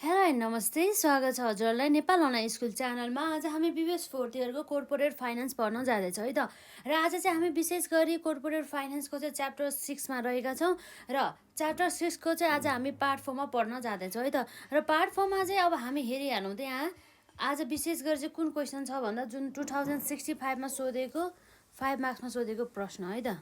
Hello and नमस्ते, स्वागत छ हजुरहरूलाई नेपाल अनलाइन स्कुल च्यानलमा। आज हामी बिबिएस फोर्थ इयरको कोर्पोरेट फाइनेन्स पढ्न जाँदैछौँ है त। र आज चाहिँ हामी विशेष गरी कोर्पोरेट फाइनेन्सको चाहिँ च्याप्टर 6मा रहेका छौँ र च्याप्टर 6को चाहिँ आज हामी पार्ट 4मा पढ्न जाँदैछौँ है त। र पार्ट 4मा चाहिँ अब हामी हेरिहालौँ त्यहाँ आज विशेष गरी चाहिँ कुन क्वेसन छ भन्दा जुन 2065मा सोधेको 5 मार्क्समा सोधेको प्रश्न है त।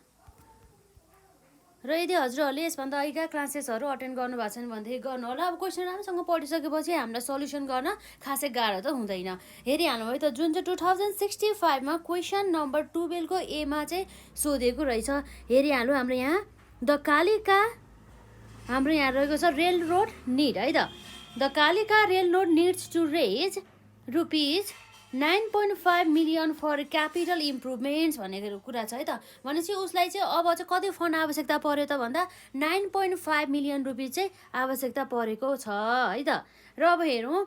र यदि हजुरहरूले यसभन्दा अघिका क्लासेसहरू अटेन्ड गर्नुभएको छैन भनेदेखि गर्नु होला। अब क्वेसन राम्रोसँग पढिसकेपछि हामीलाई सल्युसन गर्न खासै गाह्रो त हुँदैन। हेरिहाल्नु है त, जुन चाहिँ 2065मा क्वेसन नम्बर 12को एमा चाहिँ सोधेको रहेछ। हेरिहाल्नु हाम्रो यहाँ द कालिका, हाम्रो यहाँ रहेको छ रेल रोड निड है त। The Kalika railroad needs to raise rupees 9.5 million for capital improvements भनेको कुरा छ है त। भनेपछि उसलाई चाहिँ अब चाहिँ कति फन्ड आवश्यकता पर्यो त भन्दा 9.5 मिलियन रुपिज चाहिँ आवश्यकता परेको छ है त। र अब हेरौँ,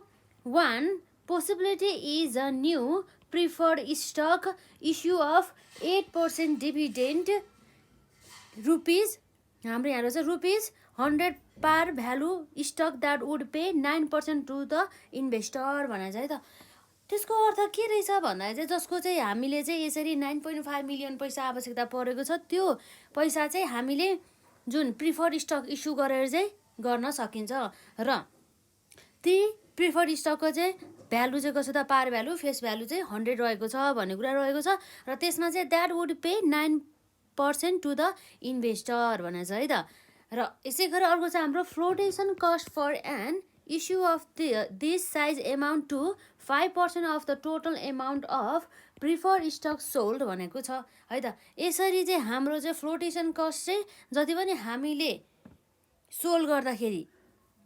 1 possibility is a new preferred stock issue of 8% dividend rupees, हाम्रो यहाँ रहेछ rupees 100 par value stock that would pay 9% to the investor भनेर चाहिँ है त। त्यसको अर्थ के रहेछ भन्दा चाहिँ जसको चाहिँ हामीले चाहिँ यसरी 9.5 मिलियन पैसा आवश्यकता परेको छ, त्यो पैसा चाहिँ हामीले जुन प्रिफर्ड स्टक इस्यु गरेर चाहिँ गर्न सकिन्छ। र ती प्रिफर्ड स्टकको चाहिँ भ्यालु चाहिँ कसो त, पार भ्यालु फेस भ्यालु चाहिँ 100 रहेको छ भन्ने कुरा रहेको छ। र त्यसमा चाहिँ that would pay 9% to the investor भनेर छ है त। र यसै गरी अर्को चाहिँ हाम्रो flotation cost for an issue of this size amount to 5% of the total amount of preferred stock sold भनेको छ है त। यसरी चाहिँ हाम्रो चाहिँ फ्लोटेसन कस्ट चाहिँ जति पनि हामीले सोल्ड गर्दाखेरि,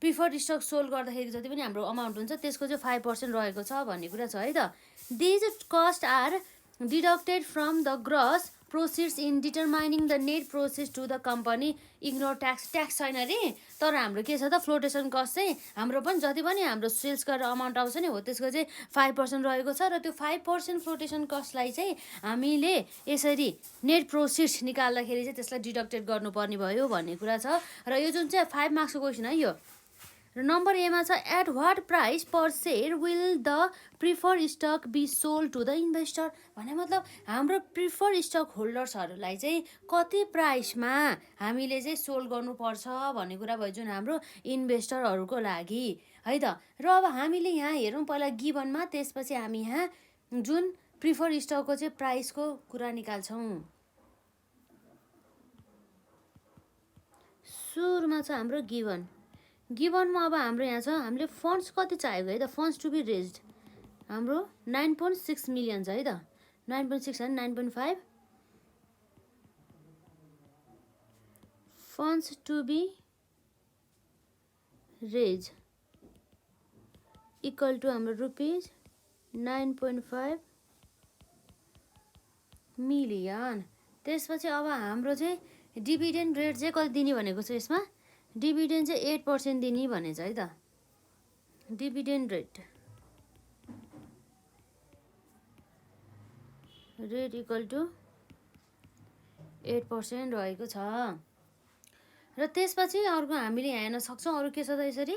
प्रिफर्ड स्टक सोल्ड गर्दाखेरि जति पनि हाम्रो अमाउन्ट हुन्छ त्यसको चाहिँ 5% रहेको छ भन्ने कुरा छ है त। These costs are deducted from the gross proceeds in determining the net proceeds to the company. Ignore tax, tax छैन रे, तर हाम्रो के छ त, फ्लोटेसन कस्ट चाहिँ हाम्रो पनि जति पनि हाम्रो सेल्स गरेर अमाउन्ट आउँछ नि हो त्यसको चाहिँ 5% रहेको छ। र त्यो 5% फ्लोटेसन कस्टलाई चाहिँ हामीले यसरी नेट प्रोसिड्स निकाल्दाखेरि चाहिँ त्यसलाई डिडक्टेड गर्नुपर्ने भयो भन्ने कुरा छ। र यो जुन चाहिँ 5 मार्क्सको क्वेसन है यो। र नम्बर एमा छ at what price per share will the preferred stock be sold to the investor. भने मतलब हाम्रो प्रिफर्ड स्टक होल्डर्सहरूलाई चाहिँ कति प्राइसमा हामीले चाहिँ सोल्ड गर्नुपर्छ भन्ने कुरा भयो जुन हाम्रो इन्भेस्टरहरूको लागि है त। र अब हामीले यहाँ हेरौँ पहिला गिभनमा, त्यसपछि हामी यहाँ जुन प्रिफर्ड स्टकको चाहिँ प्राइसको कुरा निकाल्छौँ। सुरुमा छ हाम्रो गिभनमा अब हाम्रो यहाँ छ हामीले फन्ड्स कति चाहिएको है त, फन्ड्स टु बी रेज्ड हाम्रो 9.6 मिलियन छ है त। 9.6 and 9.5 funds to be raise equal to हाम्रो रुपिज 9.5 मिलियन। त्यसपछि अब हाम्रो चाहिँ डिभिडेन्ड रेट चाहिँ कति दिने भनेको छ, यसमा डिभिडेन्ड चाहिँ 8% दिने भनेछ है त। डिभिडेन्ड रेट इक्वल टु 8% रहेको छ। र त्यसपछि अर्को हामीले यहाँ हेर्न सक्छौँ अरू के छ त, यसरी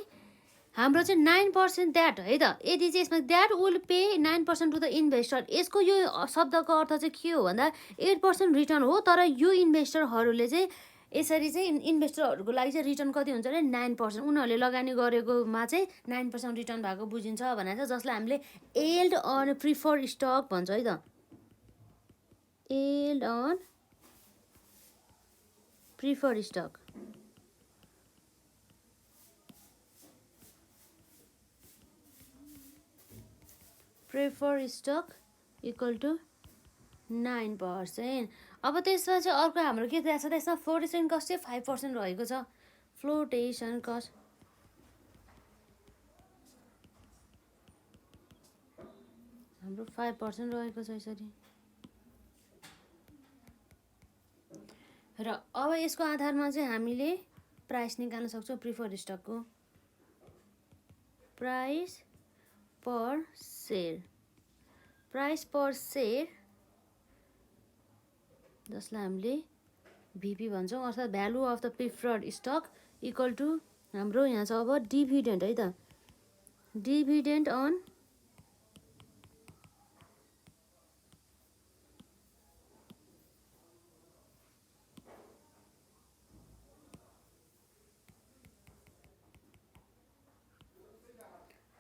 हाम्रो चाहिँ 9% द्याट है त। यदि चाहिँ यसमा that will pay 9% to the investor, यसको यो शब्दको अर्थ चाहिँ के हो भन्दा 8% रिटर्न हो। तर यो इन्भेस्टरहरूले चाहिँ यसरी चाहिँ इन्भेस्टरहरूको लागि चाहिँ रिटर्न कति हुन्छ भने 9%, उनीहरूले लगानी गरेकोमा चाहिँ 9% रिटर्न भएको बुझिन्छ भनेर छ, जसलाई हामीले एल्ड अन प्रिफर्ड स्टक भन्छ है त। Yield on preferred stock. Preferred stock equal to 9%। अब त्यसमा चाहिँ अर्को हाम्रो के थाहा छ त, यसमा फ्लोटेसन कस्ट चाहिँ 5% रहेको छ। फ्लोटेसन कस्ट हाम्रो 5% रहेको छ यसरी। र अब यसको आधारमा चाहिँ हामीले प्राइस निकाल्न सक्छौँ प्रिफर्ड स्टकको। Price per share, price per share जसलाई हामीले भिपी भन्छौँ, अर्थात् value of the preferred stock equal to हाम्रो यहाँ छ अब डिभिडेन्ड है त। Dividend on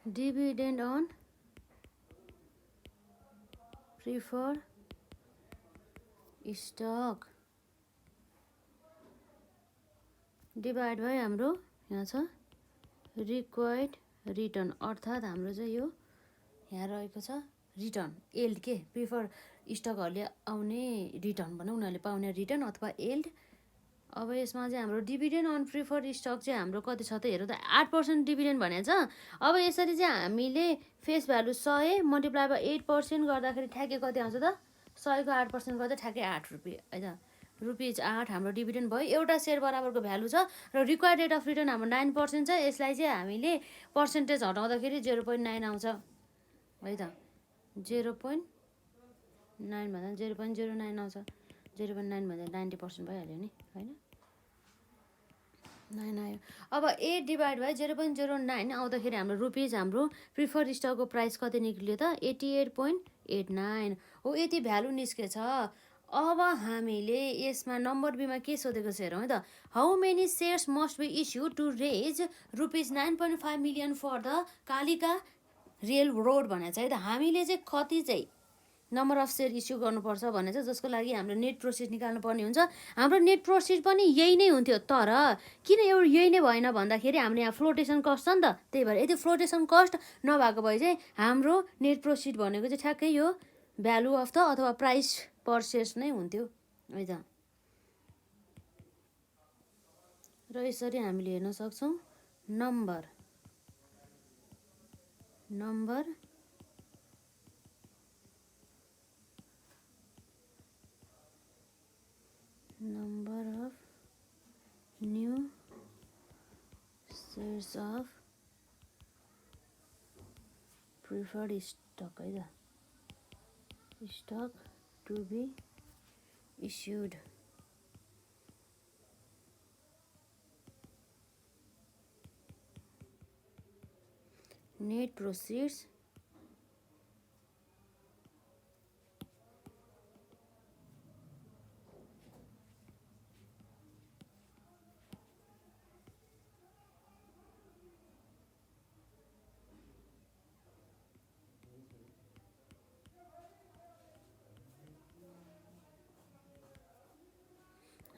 dividend on preferred stock divide by हाम्रो यहाँ छ रिक्वायर्ड रिटर्न, अर्थात् हाम्रो चाहिँ यो यहाँ रहेको छ रिटर्न एल्ड के प्रिफर स्टकहरूले आउने रिटर्न भनौँ, उनीहरूले पाउने रिटर्न अथवा एल्ड। अब यसमा चाहिँ हाम्रो डिभिडेन्ड अन प्रिफर्ड स्टक चाहिँ हाम्रो कति छ त हेरौँ त, 8% डिभिडेन्ड भनेको छ। अब यसरी चाहिँ हामीले फेस भ्यालु 100 मल्टिप्लाई बाई 8% गर्दाखेरि ठ्याक्कै कति आउँछ त, 100को 8% गर्दा ठ्याक्कै 8 रुपियाँ है त, रुपिज 8 हाम्रो डिभिडेन्ड भयो। एउटा सेयर बराबरको भ्यालु छ र रिक्वायर्ड रेट अफ रिटर्न हाम्रो 9% छ। यसलाई चाहिँ हामीले पर्सेन्टेज हटाउँदाखेरि 0.9 आउँछ है त, 0.9 भन्दा 0.09 आउँछ, 0.9 भन्दा 90% भइहाल्यो नि होइन, 9 आयो। अब 8 डिभाइड बाई 0.09 आउँदाखेरि हाम्रो रुपिज हाम्रो प्रिफर्ड स्टकको प्राइस कति निक्लियो त, 88.89 हो, यति भ्यालु निस्केछ। अब हामीले यसमा नम्बर बीमा के सोधेको छ हेरौँ है त, how many shares must be issue to raise rupees 9.5 million for the Kalika railroad भनेको छ है त। हामीले चाहिँ कति चाहिँ नम्बर अफ सेयर इस्यु गर्नुपर्छ भने चाहिँ जसको लागि हाम्रो नेट प्रोसिड निकाल्नु पर्ने हुन्छ। हाम्रो नेट प्रोसिड पनि यही नै हुन्थ्यो, तर किन यही नै भएन भन्दाखेरि हाम्रो यहाँ फ्लोटेसन कस्ट छ नि त, त्यही भएर यदि फ्लोटेसन कस्ट नभएको भए चाहिँ हाम्रो नेट प्रोसिड भनेको चाहिँ ठ्याक्कै यो भ्यालु अफ द अथवा प्राइस पर सेयर्स नै हुन्थ्यो है त। र यसरी हामीले हेर्न सक्छौँ number of new shares of preferred stock है त, stock to be issued। net proceeds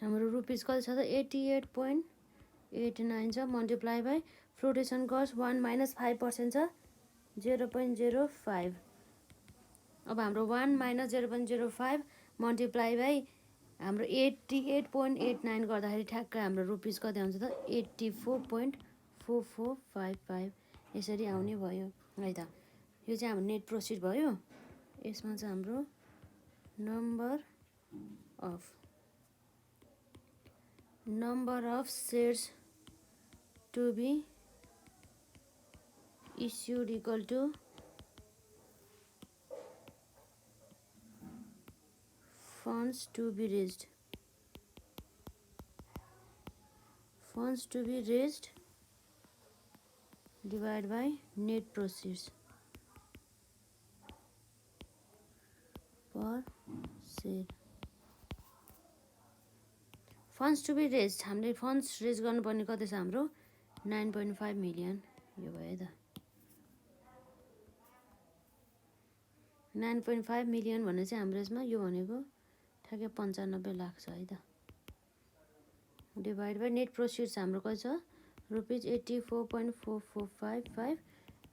हाम्रो रुपिज कति छ त 88.89 छ, मल्टिप्लाई बाई फ्लोटेसन कस्ट 1 - 5% छ 0.05। अब हाम्रो 1 - 0.05 मल्टिप्लाई बाई हाम्रो 88.89 गर्दाखेरि ठ्याक्क हाम्रो रुपिज कति आउँछ त 84.4455 यसरी आउने भयो है त। यो चाहिँ हाम्रो नेट प्रोसिड भयो। यसमा चाहिँ हाम्रो number of shares to be issued equal to funds to be raised divided by net proceeds per share। Funds to be raise, हामीले फन्ड्स रेज गर्नुपर्ने कति छ हाम्रो 9.5 मिलियन, यो भयो त 9.5 मिलियन भने चाहिँ हाम्रो यसमा यो भनेको ठ्याक्कै 95 लाख छ है त, डिभाइड बाई नेट प्रोसिड्स हाम्रो कति छ रुपिज 84.4455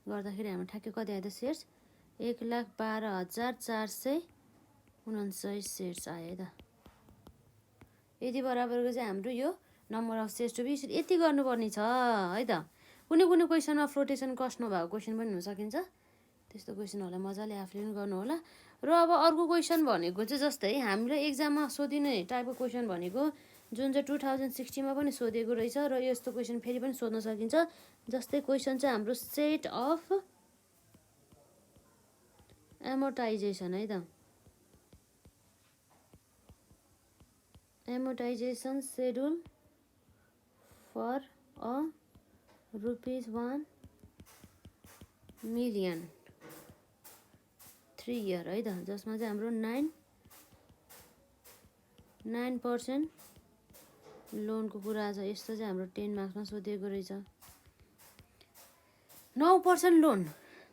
गर्दाखेरि हाम्रो ठ्याक्कै कति आयो त सेयर्स 1,12,459 सेयर्स आयो है त। यति बराबरको चाहिँ हाम्रो यो number of shares to be issued यति गर्नुपर्ने छ है त। कुनै क्वेसनमा फ्लोटेसन कस्ट नभएको क्वेसन पनि हुन सकिन्छ, त्यस्तो क्वेसनहरूलाई मजाले आफूले पनि गर्नु होला। र अब अर्को क्वेसन भनेको चाहिँ जस्तै हामीलाई एक्जाममा सोधिने टाइपको क्वेसन भनेको जुन चाहिँ 2060 पनि सोधेको रहेछ र यस्तो क्वेसन फेरि पनि सोध्न सकिन्छ। जस्तै क्वेसन चाहिँ हाम्रो सेट अफ एमोर्टाइजेसन है त, amortization schedule for a ₹1 million 3 year है त, जसमा चाहिँ हाम्रो 9% लोनको कुरा छ। यस्तो चाहिँ हाम्रो 10 मार्क्समा सोधिएको रहेछ। 9%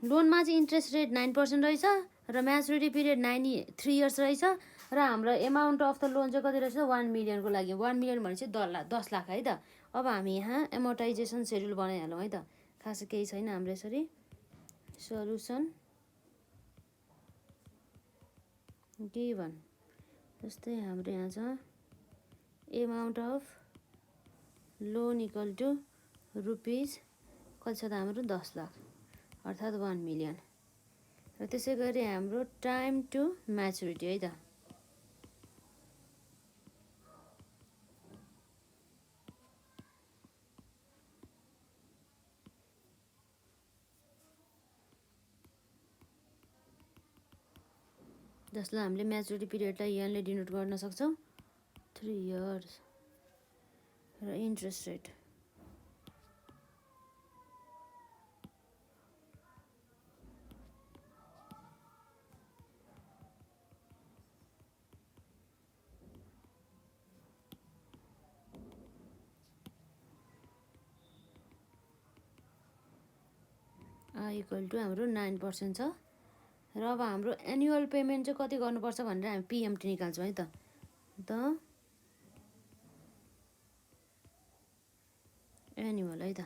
लोनमा चाहिँ इन्ट्रेस्ट रेट 9% रहेछ र म्याचुरिटी पिरियड 3 इयर्स रहेछ र हाम्रो एमाउन्ट अफ द लोन चाहिँ कति रहेछ 1 मिलियनको लागि। 1 मिलियन भनेपछि 10 लाख है त। अब हामी यहाँ एमोर्टाइजेसन सेड्युल बनाइहालौँ है त, खास केही छैन हाम्रो यसरी। सल्युसन गिभन जस्तै हाम्रो यहाँ छ amount of loan equal to rupees कति छ त हाम्रो 10 लाख अर्थात् 1 मिलियन र त्यसै गरी हाम्रो टाइम टु म्याचुरिटी है त। जसलाई हामीले म्याचुरिटी पिरियडलाई यहाँले डिनोट गर्न सक्छौँ 3 इयर्स र इन्ट्रेस्ट रेट इक्वल टु हाम्रो 9% छ र अब हाम्रो एनुअल पेमेन्ट चाहिँ कति गर्नुपर्छ भनेर हामी पिएमटी निकाल्छौँ है त। एनुअल है त।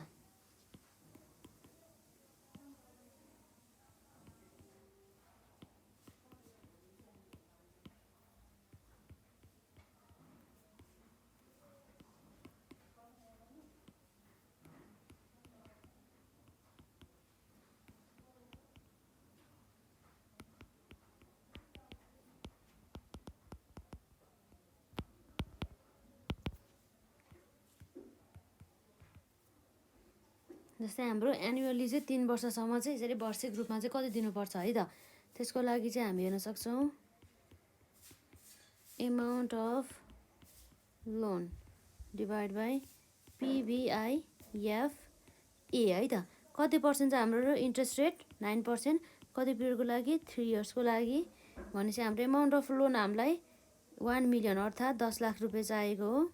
जस्तै हाम्रो एनुअली चाहिँ 3 वर्षसम्म चाहिँ यसरी वार्षिक रूपमा चाहिँ कति दिनुपर्छ है त। त्यसको लागि चाहिँ हामी हेर्न सक्छौँ amount of loan divide by PVIF-A है त। कति पर्सेन्ट चाहिँ हाम्रो इन्ट्रेस्ट रेट 9%, कति पिरियडको लागि 3 इयर्सको लागि भनेपछि हाम्रो एमाउन्ट अफ लोन हामीलाई 1 मिलियन अर्थात् 10 लाख रुपियाँ चाहिएको हो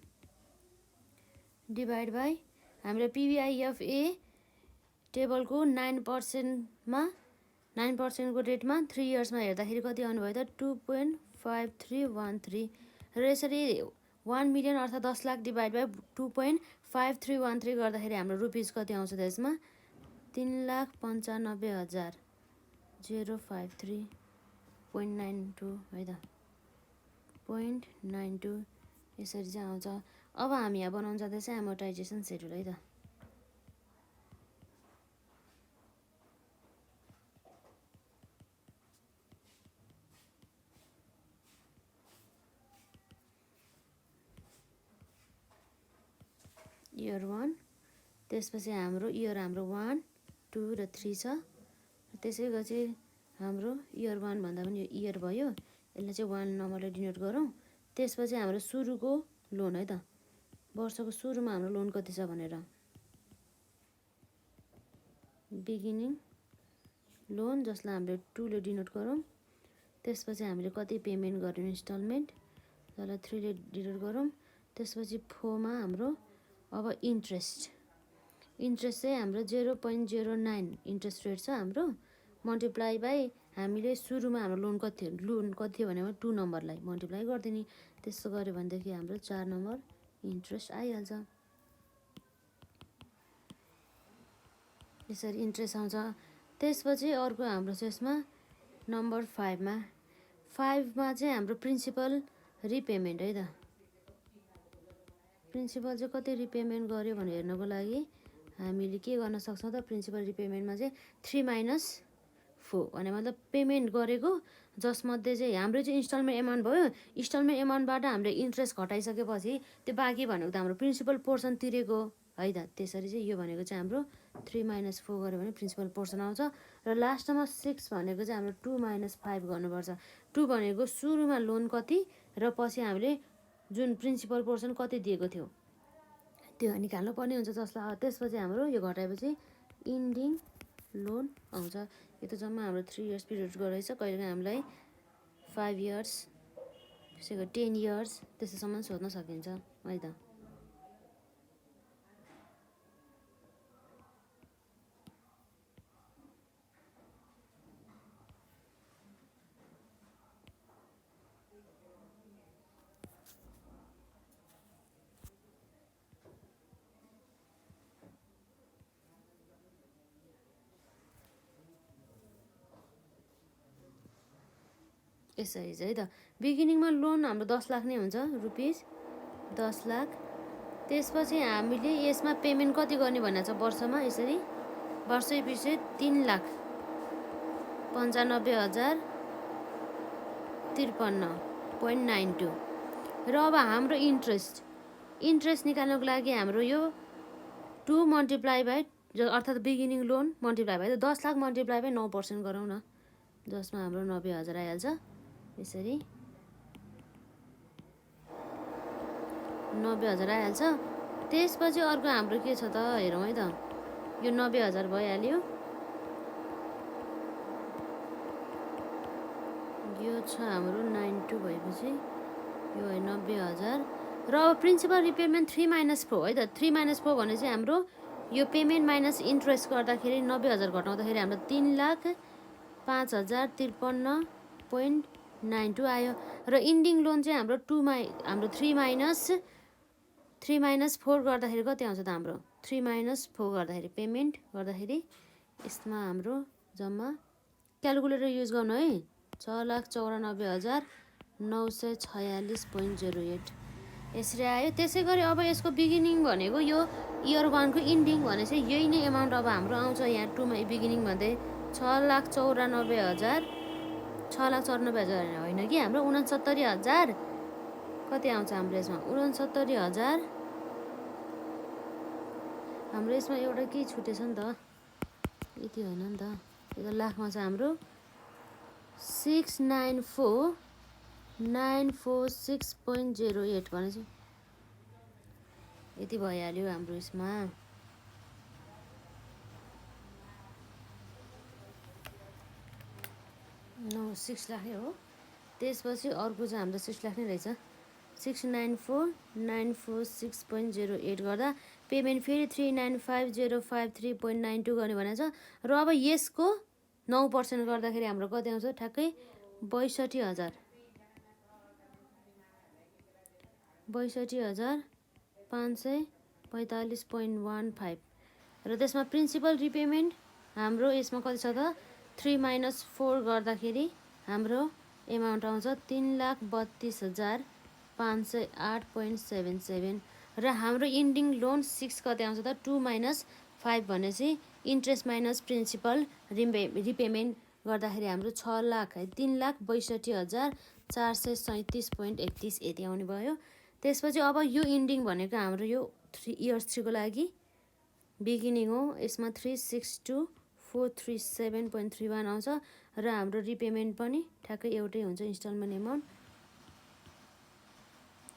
डिभाइड बाई हामीले PVIF-A टेबलको 9%मा 9%को रेटमा 3 इयर्समा हेर्दाखेरि कति आउनुभयो त 2.5313 र यसरी 1 मिलियन अर्थात् 10 लाख डिभाइड बाई 2.5313 गर्दाखेरि हाम्रो रुपिज कति आउँछ त यसमा 3,95,053.92 है त 0.92 यसरी चाहिँ आउँछ। अब हामी यहाँ बनाउन जाँदैछ एमोर्टाइजेसन सेड्युल है त। इयर 1 त्यसपछि हाम्रो इयर हाम्रो 1, 2 र 3 छ। त्यसै गरी हाम्रो इयर 1 भन्दा पनि यो इयर भयो, यसलाई चाहिँ 1 नम्बरले डिनोट गरौँ। त्यसपछि हाम्रो सुरुको लोन है त, वर्षको सुरुमा हाम्रो लोन कति छ भनेर बिगिनिङ लोन जसलाई हामीले 2 ले डिनोट गरौँ। त्यसपछि हामीले कति पेमेन्ट गर्यौँ इन्स्टलमेन्ट जसलाई 3 ले डिनोट गरौँ। त्यसपछि 4 मा हाम्रो अब इन्ट्रेस्ट चाहिँ हाम्रो 0.09 इन्ट्रेस्ट रेट छ हाम्रो मल्टिप्लाई बाई हामीले सुरुमा हाम्रो लोन कति थियो भने 2 नम्बरलाई मल्टिप्लाई गरिदिने। त्यसो गऱ्यो भनेदेखि हाम्रो 4 नम्बर इन्ट्रेस्ट आइहाल्छ। यसरी इन्ट्रेस्ट आउँछ। त्यसपछि अर्को हाम्रो चाहिँ यसमा नम्बर 5 मा चाहिँ हाम्रो प्रिन्सिपल रिपेमेन्ट है त। प्रिन्सिपल चाहिँ कति रिपेमेन्ट गर्यो भनेर हेर्नको लागि हामीले के गर्न सक्छौँ त प्रिन्सिपल रिपेमेन्टमा चाहिँ 3 - 4 भने मतलब पेमेन्ट गरेको जसमध्ये चाहिँ हाम्रो चाहिँ इन्स्टलमेन्ट एमाउन्ट भयो। इन्स्टलमेन्ट एमाउन्टबाट हामीले इन्ट्रेस्ट घटाइसकेपछि त्यो बाँकी भनेको त हाम्रो प्रिन्सिपल पोर्सन तिरेको है त। त्यसरी चाहिँ यो भनेको चाहिँ हाम्रो 3 - 4 गऱ्यो भने प्रिन्सिपल पोर्सन आउँछ र लास्टमा 6 भनेको चाहिँ हाम्रो 2 - 5 गर्नुपर्छ। 2 भनेको सुरुमा लोन कति र पछि हामीले जुन प्रिन्सिपल पोर्सन कति दिएको थियो त्यो निकाल्नु पर्ने हुन्छ। जसलाई त्यसपछि हाम्रो यो घटाएपछि इन्डिङ लोन आउँछ। यो त जम्मा हाम्रो 3 इयर्स पिरियडको रहेछ। कहिलेकाहीँ हामीलाई 5 इयर्स, त्यसै गरी 10 इयर्स त्यस्तोसम्म सोध्न सकिन्छ है त। यसरी चाहिँ है त बिगिनिङमा लोन हाम्रो 10 लाख नै हुन्छ, रुपिस 10 लाख। त्यसपछि हामीले यसमा पेमेन्ट कति गर्ने भनेको छ वर्षमा, यसरी वर्षै पछि 3,53,053.92। र अब हाम्रो इन्ट्रेस्ट निकाल्नको लागि हाम्रो यो 2 मल्टिप्लाई बाई अर्थात् beginning loan multiply by 10 lakh multiply by 9% गरौँ न, जसमा हाम्रो 90,000 आइहाल्छ। यसरी 90,000 आइहाल्छ। त्यसपछि अर्को हाम्रो के छ त हेरौँ है त। यो 90,000 भइहाल्यो, यो छ हाम्रो 92 भएपछि यो है 90,000। र अब प्रिन्सिपल रिपेमेन्ट 3 - 4 है त। 3 - 4 भने चाहिँ हाम्रो यो पेमेन्ट माइनस इन्ट्रेस्ट गर्दाखेरि 90,000 घटाउँदाखेरि हाम्रो 3,05,053.92 आयो। र इन्डिङ लोन चाहिँ हाम्रो 3 - 4 गर्दाखेरि कति आउँछ त हाम्रो 3 - 4 गर्दाखेरि पेमेन्ट गर्दाखेरि यसमा हाम्रो जम्मा क्यालकुलेटर युज गर्नु है 6,94,946.08 यसरी आयो। त्यसै गरी अब यसको बिगिनिङ भनेको यो इयर 1 को इन्डिङ भने चाहिँ यही नै एमाउन्ट अब हाम्रो आउँछ यहाँ 2 मा बिगिनिङ भन्दै 6,94,000 होइन कि हाम्रो 69,000 कति आउँछ हाम्रो यसमा 69,000। हाम्रो यसमा एउटा केही छुटेछ नि त, यति होइन नि त, यो त लाखमा छ हाम्रो 6,94,946.08 भनेपछि यति भइहाल्यो हाम्रो यसमा। 6 लाख नै हो। त्यसपछि अर्को चाहिँ हाम्रो 6 लाख नै रहेछ। 6,94,946.08 गर्दा पेमेन्ट फेरि 3,95,053.92 गर्ने भनेको छ। र अब यसको 9% गर्दाखेरि हाम्रो कति आउँछ ठ्याक्कै 62,000 62,545.15। र त्यसमा प्रिन्सिपल रिपेमेन्ट हाम्रो यसमा कति छ त 3 - 4 गर्दाखेरि हाम्रो एमाउन्ट आउँछ 3,32,508.77। र हाम्रो इन्डिङ लोन 6 कति आउँछ त 2 - 5 भनेपछि इन्ट्रेस्ट माइनस प्रिन्सिपल रिपेमेन्ट गर्दाखेरि हाम्रो 3,62,437.31 यति आउने भयो। त्यसपछि अब यो इन्डिङ भनेको हाम्रो यो 3 इयर्स 3 को लागि बिगिनिङ हो। यसमा 362,437.31 आउँछ। र हाम्रो रिपेमेन्ट पनि ठ्याक्कै एउटै हुन्छ, इन्स्टलमेन्ट एमाउन्ट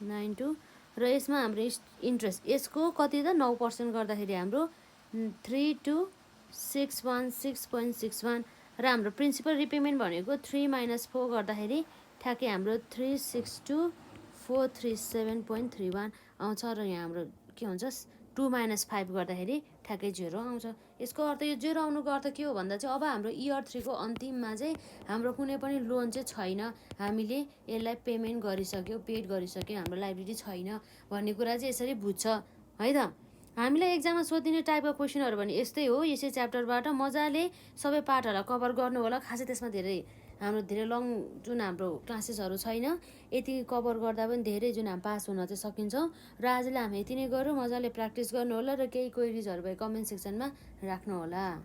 92। र यसमा हाम्रो इन्ट्रेस्ट यसको कति त 9% गर्दाखेरि हाम्रो 32,616.61। र हाम्रो प्रिन्सिपल रिपेमेन्ट भनेको 3 - 4 गर्दाखेरि ठ्याक्कै हाम्रो 362,437.31 आउँछ। र यहाँ हाम्रो के हुन्छ 2 - 5 गर्दाखेरि ठ्याक्कै 0 आउँछ। यसको अर्थ यो 0 आउनुको अर्थ के हो भन्दा चाहिँ अब हाम्रो इयर 3 को अन्तिममा चाहिँ हाम्रो कुनै पनि लोन चाहिँ छैन, हामीले यसलाई पेमेन्ट गरिसक्यो, पेड गरिसक्यो, हाम्रो लाइबिलिटी छैन भन्ने कुरा चाहिँ यसरी बुझ्छ है त। हामीलाई एक्जाममा सोधिने टाइपको क्वेसनहरू भने यस्तै हो। यसै च्याप्टरबाट मजाले सबै पार्टहरूलाई कभर गर्नु होला। खासै त्यसमा हाम्रो धेरै लङ जुन हाम्रो क्लासेसहरू छैन, यति कभर गर्दा पनि धेरै जुन हामी पास हुन चाहिँ सकिन्छौँ। र आजलाई हामी यति नै गरौँ। मजाले प्र्याक्टिस गर्नु होला र केही क्वेरिजहरू भए कमेन्ट सेक्सनमा राख्नु होला।